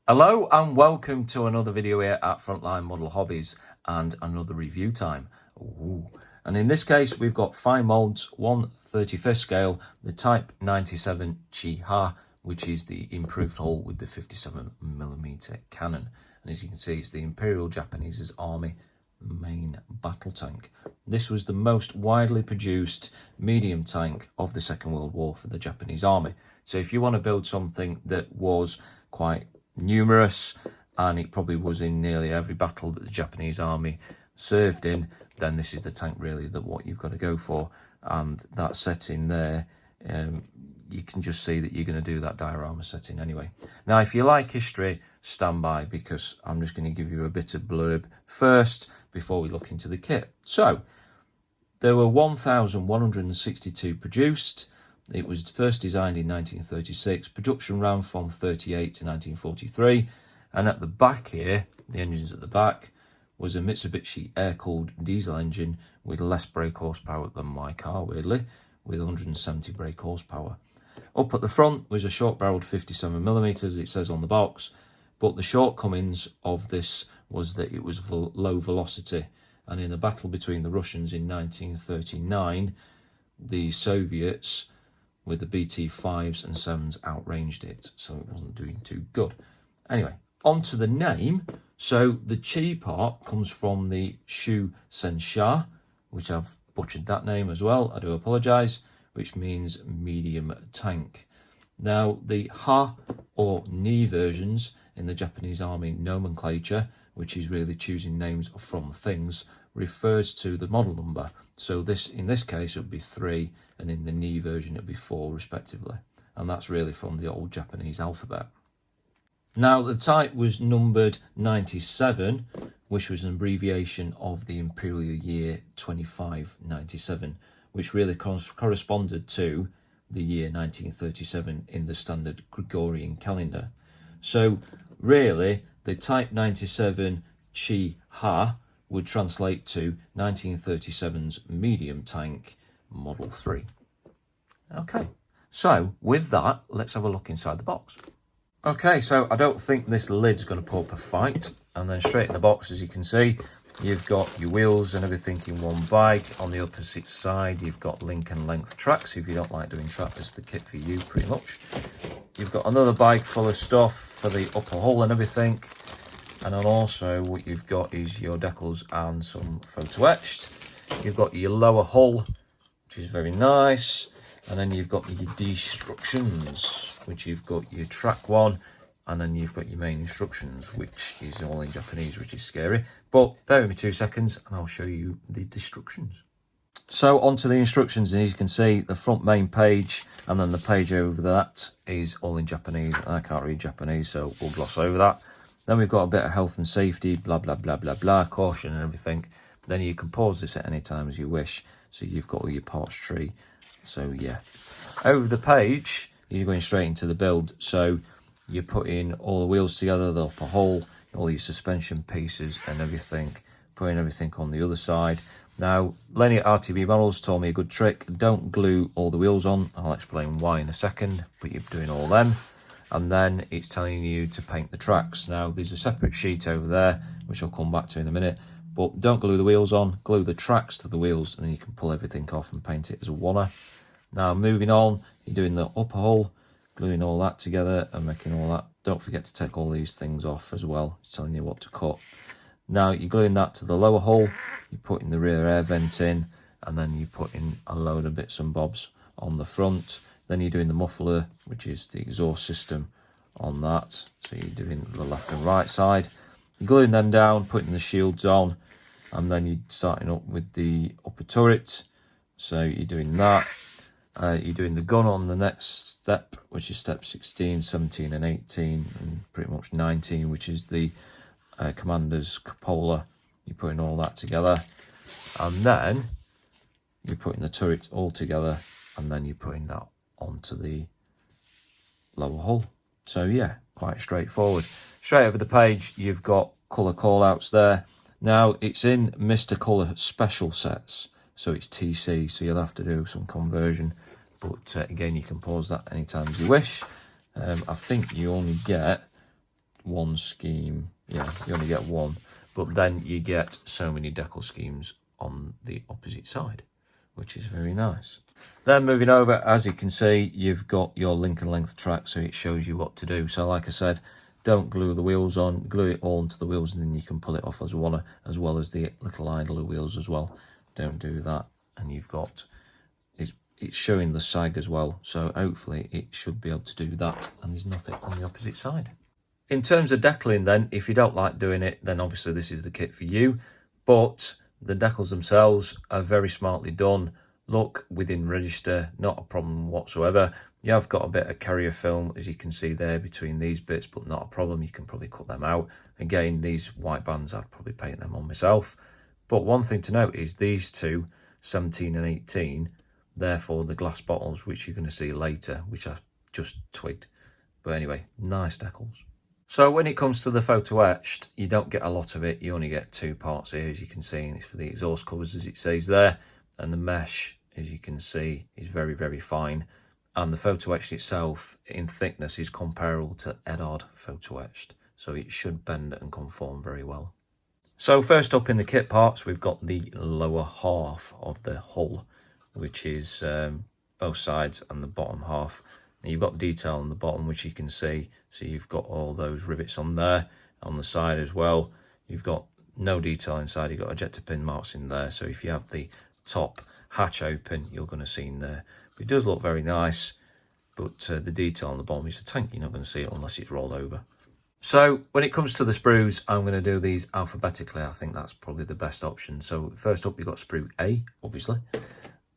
Hello and welcome to another video here at Frontline Model Hobbies and another review time. Ooh. And in this case we've got FineMolds 1/35th scale, the Type 97 Chi-Ha, which is the improved hull with the 57mm cannon. And as you can see, it's the Imperial Japanese Army main battle tank. This was the most widely produced medium tank of the Second World War for the Japanese Army. So if you want to build something that was quite numerous and it probably was in nearly every battle that the Japanese army served in, then this is the tank really that what you've got to go for. And that setting there, you can just see that you're going to do that diorama setting anyway. Now if you like history, stand by, because I'm just going to give you a bit of blurb first before we look into the kit. So there were 1,162 produced. It was first designed in 1936. Production ran from 38 to 1943. And at the back here, the engines at the back, was a Mitsubishi air-cooled diesel engine with less brake horsepower than my car, weirdly, with 170 brake horsepower. Up at the front was a short-barreled 57mm, it says on the box. But the shortcomings of this was that it was low velocity. And in a battle between the Russians in 1939, the Soviets with the BT-5s and 7s outranged it, so it wasn't doing too good. Anyway, on to the name. So the Chi part comes from the Shu Sensha, which I've butchered that name as well, I do apologise, which means medium tank. Now the Ha or Ni versions in the Japanese Army nomenclature, which is really choosing names from things, refers to the model number. So this, in this case, it would be 3, and in the Ni version it would be 4 respectively. And that's really from the old Japanese alphabet. Now the type was numbered 97, which was an abbreviation of the Imperial year 2597, which really corresponded to the year 1937 in the standard Gregorian calendar. So really, the Type 97 Chi-Ha would translate to 1937's medium tank Model 3. Okay, so with that, let's have a look inside the box. Okay, so I don't think this lid's going to put up a fight. And then straight in the box, as you can see, you've got your wheels and everything in one bag. On the opposite side, you've got link and length tracks. If you don't like doing track, this is the kit for you, pretty much. You've got another bag full of stuff for the upper hull and everything. And then also what you've got is your decals and some photo etched. You've got your lower hull, which is very nice. And then you've got your instructions, which you've got your track one. And then you've got your main instructions, which is all in Japanese, which is scary. But bear with me 2 seconds and I'll show you the instructions. So onto the instructions, and as you can see, the front main page and then the page over that is all in Japanese. And I can't read Japanese, so we'll gloss over that. Then we've got a bit of health and safety, blah, blah, blah, blah, blah, caution and everything. Then you can pause this at any time as you wish. So you've got all your parts tree. So yeah. Over the page, you're going straight into the build. So you put in all the wheels together, the upper hull, all your suspension pieces and everything. Putting everything on the other side. Now, Lenny at RTB Models told me a good trick. Don't glue all the wheels on. I'll explain why in a second, but you're doing all them. And then it's telling you to paint the tracks. Now there's a separate sheet over there, which I'll come back to in a minute, but don't glue the wheels on, glue the tracks to the wheels, and then you can pull everything off and paint it as a wanna. Now moving on, you're doing the upper hull, gluing all that together and making all that. Don't forget to take all these things off as well. It's telling you what to cut. Now you're gluing that to the lower hull, you're putting the rear air vent in, and then you put in a load of bits and bobs on the front. Then you're doing the muffler, which is the exhaust system on that. So you're doing the left and right side. You're gluing them down, putting the shields on, and then you're starting up with the upper turret. So you're doing that. You're doing the gun on the next step, which is step 16, 17 and 18, and pretty much 19, which is the commander's cupola. You're putting all that together. And then you're putting the turret all together, and then you're putting that onto the lower hull. So yeah, quite straightforward. Straight over the page, you've got colour callouts there. Now it's in Mr. Colour special sets, so it's TC, so you'll have to do some conversion. But again, you can pause that anytime you wish. I think you only get one scheme. Yeah, you only get one, but then you get so many decal schemes on the opposite side, which is very nice. Then moving over, as you can see, you've got your link and length track, so it shows you what to do. So like I said, don't glue the wheels on, glue it all onto the wheels, and then you can pull it off as well as the little idler wheels as well. Don't do that. And you've got, it's showing the sag as well, so hopefully it should be able to do that, and there's nothing on the opposite side. In terms of decaling then, if you don't like doing it, then obviously this is the kit for you, but the decals themselves are very smartly done. Look within register, not a problem whatsoever. You have got a bit of carrier film, as you can see there, between these bits, but not a problem. You can probably cut them out. Again, these white bands, I'd probably paint them on myself. But one thing to note is these two, 17 and 18, therefore the glass bottles, which you're going to see later, which I just twigged. But anyway, nice decals. So when it comes to the photo etched, you don't get a lot of it. You only get two parts here, as you can see, and it's for the exhaust covers, as it says there. And the mesh, as you can see, is very, very fine. And the photo etched itself in thickness is comparable to Edard photo etched, so it should bend and conform very well. So first up in the kit parts, we've got the lower half of the hull, which is both sides and the bottom half. Now you've got detail on the bottom, which you can see, so you've got all those rivets on there, on the side as well. You've got no detail inside, you've got ejector pin marks in there, so if you have the top hatch open, you're going to see in there. But it does look very nice, but the detail on the bottom is the tank. You're not going to see it unless it's rolled over. So when it comes to the sprues, I'm going to do these alphabetically. I think that's probably the best option. So first up, we've got sprue A, obviously.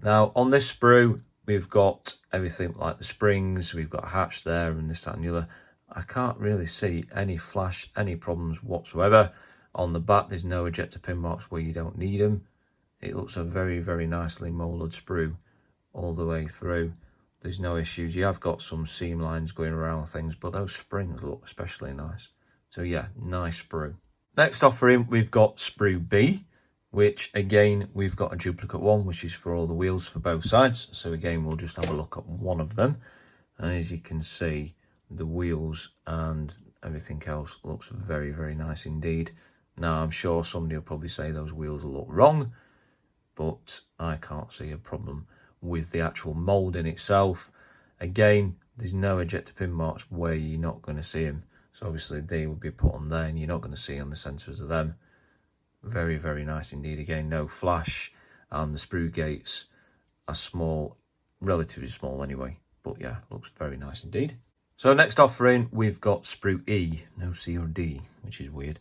Now on this sprue, we've got everything like the springs, we've got a hatch there and this, that and the other. I can't really see any flash, any problems whatsoever. On the back, there's no ejector pin marks where you don't need them. It looks a very, very nicely moulded sprue all the way through. There's no issues. You have got some seam lines going around things, but those springs look especially nice. So yeah, nice sprue. Next offering, we've got sprue B, which again, we've got a duplicate one, which is for all the wheels for both sides. So again, we'll just have a look at one of them. And as you can see, the wheels and everything else looks very, very nice indeed. Now, I'm sure somebody will probably say those wheels look wrong, but I can't see a problem with the actual mould in itself. Again, there's no ejector pin marks where you're not going to see them. So obviously they will be put on there and you're not going to see on the centres of them. Very, very nice indeed. Again, no flash, and the sprue gates are small, relatively small anyway. But yeah, looks very nice indeed. So next offering, we've got sprue E, no C or D, which is weird.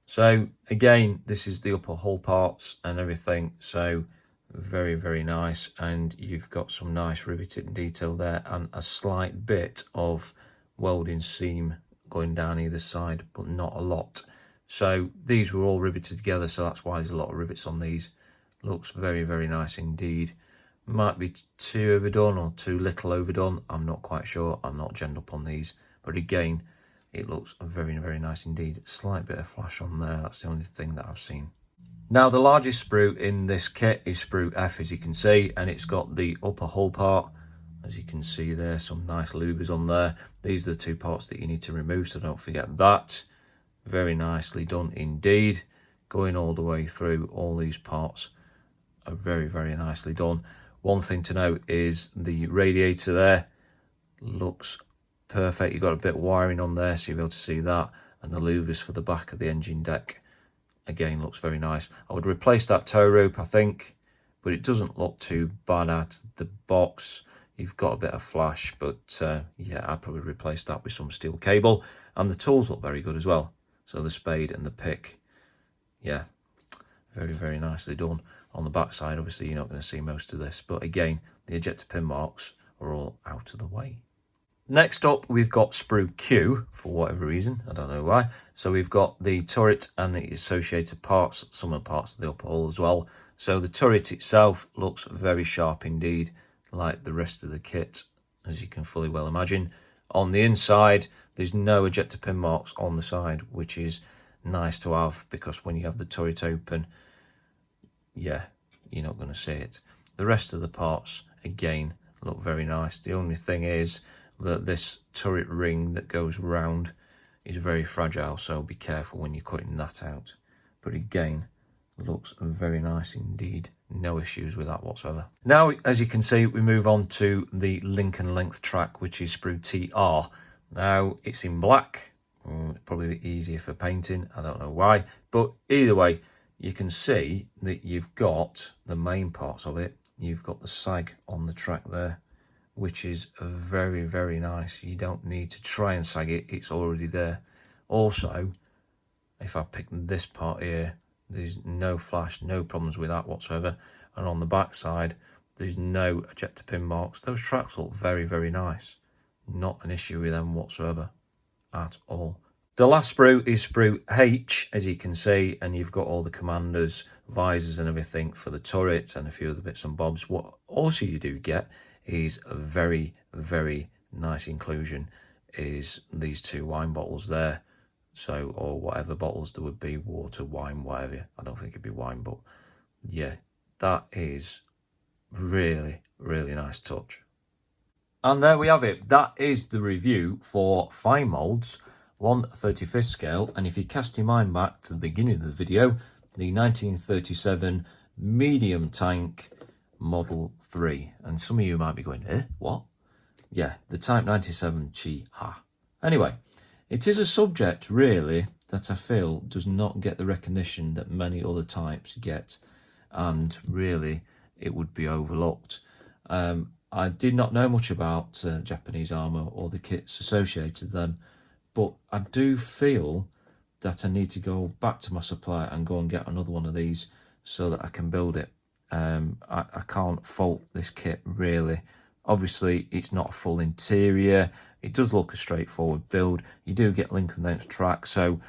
So again, this is the upper hull parts and everything. So very, very nice. And you've got some nice riveted detail there and a slight bit of welding seam going down either side, but not a lot. So these were all riveted together, so that's why there's a lot of rivets on these. Looks very, very nice indeed. Might be too overdone or too little overdone. I'm not quite sure. I'm not genned up on these. But again, it looks very, very nice indeed. Slight bit of flash on there. That's the only thing that I've seen. Now, the largest sprue in this kit is sprue F, as you can see. And it's got the upper hull part. As you can see there, some nice louvers on there. These are the two parts that you need to remove, so don't forget that. Very nicely done indeed. Going all the way through, all these parts are very, very nicely done. One thing to note is the radiator there looks perfect. You've got a bit of wiring on there, so you'll be able to see that. And the louvers for the back of the engine deck, again, looks very nice. I would replace that tow rope, I think, but it doesn't look too bad out of the box. You've got a bit of flash, but yeah, I'd probably replace that with some steel cable. And the tools look very good as well. So the spade and the pick, yeah, very, very nicely done. On the back side, obviously, you're not going to see most of this. But again, the ejector pin marks are all out of the way. Next up, we've got sprue Q, for whatever reason. I don't know why. So we've got the turret and the associated parts, some of the parts of the upper hull as well. So the turret itself looks very sharp indeed, like the rest of the kit, as you can fully well imagine. On the inside, there's no ejector pin marks on the side, which is nice to have, because when you have the turret open, yeah, you're not going to see it. The rest of the parts, again, look very nice. The only thing is that this turret ring that goes round is very fragile, so be careful when you're cutting that out. But again, looks very nice indeed. No issues with that whatsoever. Now, as you can see, we move on to the link and length track, which is Sprue TR. Now, it's in black. It's probably easier for painting. I don't know why. But either way, you can see that you've got the main parts of it. You've got the sag on the track there, which is very, very nice. You don't need to try and sag it. It's already there. Also, if I pick this part here, there's no flash, no problems with that whatsoever. And on the back side, there's no ejector pin marks. Those tracks look very, very nice. Not an issue with them whatsoever at all. The last sprue is Sprue H, as you can see, and you've got all the commanders, visors and everything for the turret and a few other bits and bobs. What also you do get is a very, very nice inclusion is these 2 wine bottles there. So, or whatever bottles there would be, water, wine, whatever. I don't think it'd be wine, but yeah, that is really, really nice touch. And there we have it. That is the review for FineMolds 1/35 scale. And if you cast your mind back to the beginning of the video, the 1937 medium tank Model 3. And some of you might be going, what? Yeah, the Type 97 Chi-Ha. Anyway, it is a subject, really, that I feel does not get the recognition that many other types get, and really, it would be overlooked. I did not know much about Japanese armour or the kits associated with them, but I do feel that I need to go back to my supplier and go and get another one of these so that I can build it. I can't fault this kit, really. Obviously, it's not a full interior. It does look a straightforward build. You do get link and length track, so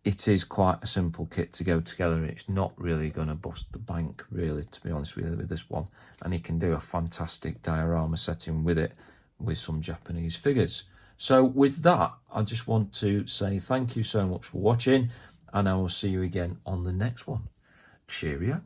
it is quite a simple kit to go together. It's not really going to bust the bank, really, to be honest with you, with this one. And you can do a fantastic diorama setting with it, with some Japanese figures. So with that, I just want to say thank you so much for watching, and I will see you again on the next one. Cheerio.